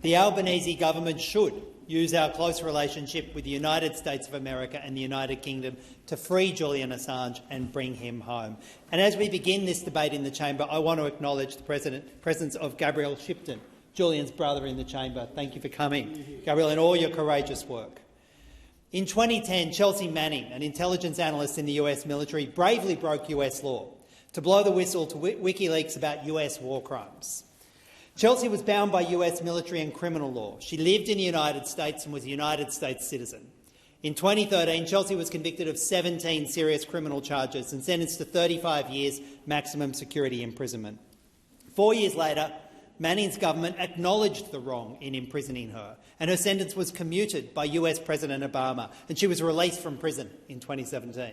The Albanese government should use our close relationship with the United States of America and the United Kingdom to free Julian Assange and bring him home. And as we begin this debate in the chamber, I want to acknowledge the presence of Gabrielle Shipton, Julian's brother, in the chamber. Thank you for coming, Gabrielle, and all your courageous work. In 2010, Chelsea Manning, an intelligence analyst in the US military, bravely broke US law to blow the whistle to WikiLeaks about US war crimes. Chelsea was bound by US military and criminal law. She lived in the United States and was a United States citizen. In 2013, Chelsea was convicted of 17 serious criminal charges and sentenced to 35 years maximum security imprisonment. 4 years later, Manning's government acknowledged the wrong in imprisoning her, and her sentence was commuted by US President Obama, and she was released from prison in 2017.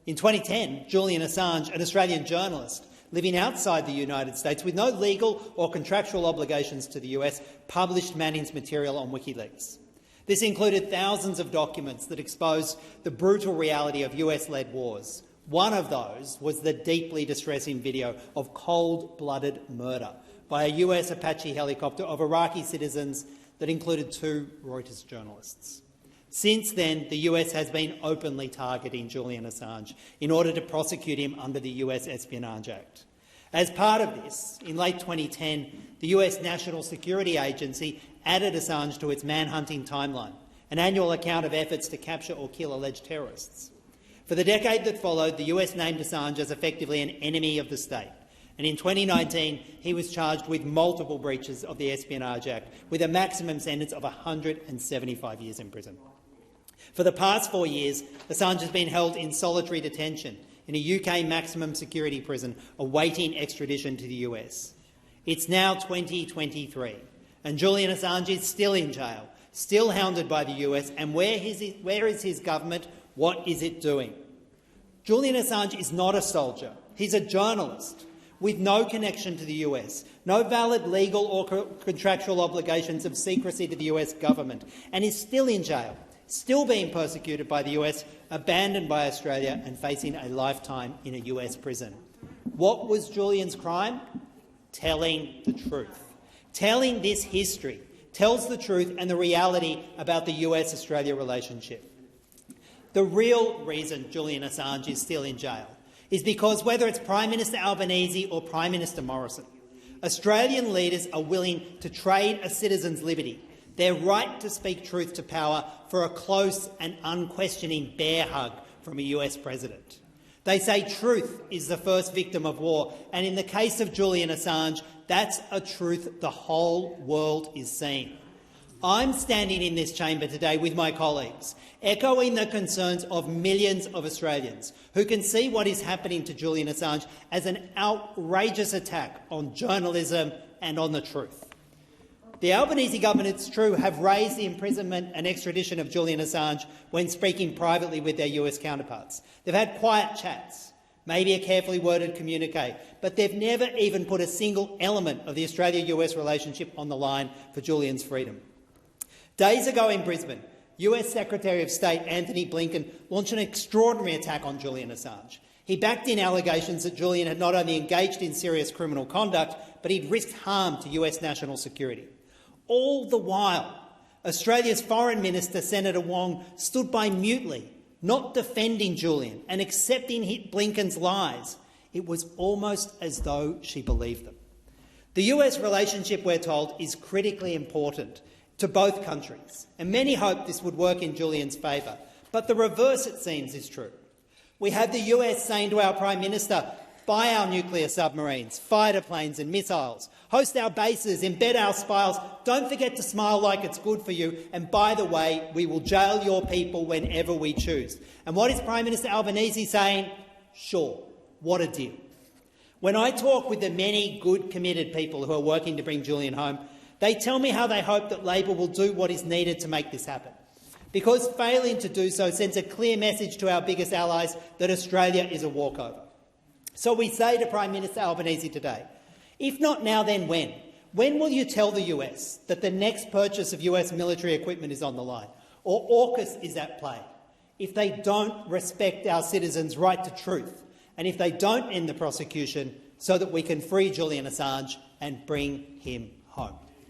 In 2010, Julian Assange, an Australian journalist living outside the United States with no legal or contractual obligations to the US, published Manning's material on WikiLeaks. This included thousands of documents that exposed the brutal reality of US-led wars. One of those was the deeply distressing video of cold-blooded murder by a US Apache helicopter of Iraqi citizens that included 2 Reuters journalists. Since then, the US has been openly targeting Julian Assange in order to prosecute him under the US Espionage Act. As part of this, in late 2010, the US National Security Agency added Assange to its manhunting timeline, an annual account of efforts to capture or kill alleged terrorists. For the decade that followed, the US named Assange as effectively an enemy of the state, and in 2019 he was charged with multiple breaches of the Espionage Act, with a maximum sentence of 175 years in prison. For the past 4 years, Assange has been held in solitary detention in a UK maximum security prison, awaiting extradition to the US. It's now 2023, and Julian Assange is still in jail, still hounded by the US, and where is his government? What is it doing? Julian Assange is not a soldier. He's a journalist with no connection to the US, no valid legal or contractual obligations of secrecy to the US government, and is still in jail, still being persecuted by the US, abandoned by Australia and facing a lifetime in a US prison. What was Julian's crime? Telling the truth. Telling this history tells the truth and the reality about the US-Australia relationship. The real reason Julian Assange is still in jail is because whether it's Prime Minister Albanese or Prime Minister Morrison, Australian leaders are willing to trade a citizen's liberty, their right to speak truth to power, for a close and unquestioning bear hug from a US president. They say truth is the first victim of war, and in the case of Julian Assange, that's a truth the whole world is seeing. I'm standing in this chamber today with my colleagues, echoing the concerns of millions of Australians who can see what is happening to Julian Assange as an outrageous attack on journalism and on the truth. The Albanese government, it's true, have raised the imprisonment and extradition of Julian Assange when speaking privately with their US counterparts. They've had quiet chats, maybe a carefully worded communique, but they've never even put a single element of the Australia-US relationship on the line for Julian's freedom. Days ago in Brisbane, US Secretary of State Antony Blinken launched an extraordinary attack on Julian Assange. He backed in allegations that Julian had not only engaged in serious criminal conduct, but he'd risked harm to US national security. All the while, Australia's Foreign Minister, Senator Wong, stood by mutely, not defending Julian and accepting Blinken's lies. It was almost as though she believed them. The US relationship, we're told, is critically important to both countries, and many hoped this would work in Julian's favour. But the reverse, it seems, is true. We have the US saying to our Prime Minister, buy our nuclear submarines, fighter planes and missiles, host our bases, embed our spies, don't forget to smile like it's good for you, and by the way, we will jail your people whenever we choose. And what is Prime Minister Albanese saying? Sure, what a deal. When I talk with the many good, committed people who are working to bring Julian home, they tell me how they hope that Labor will do what is needed to make this happen, because failing to do so sends a clear message to our biggest allies that Australia is a walkover. So we say to Prime Minister Albanese today, if not now, then when? When will you tell the US that the next purchase of US military equipment is on the line, or AUKUS is at play, if they don't respect our citizens' right to truth, and if they don't end the prosecution so that we can free Julian Assange and bring him home?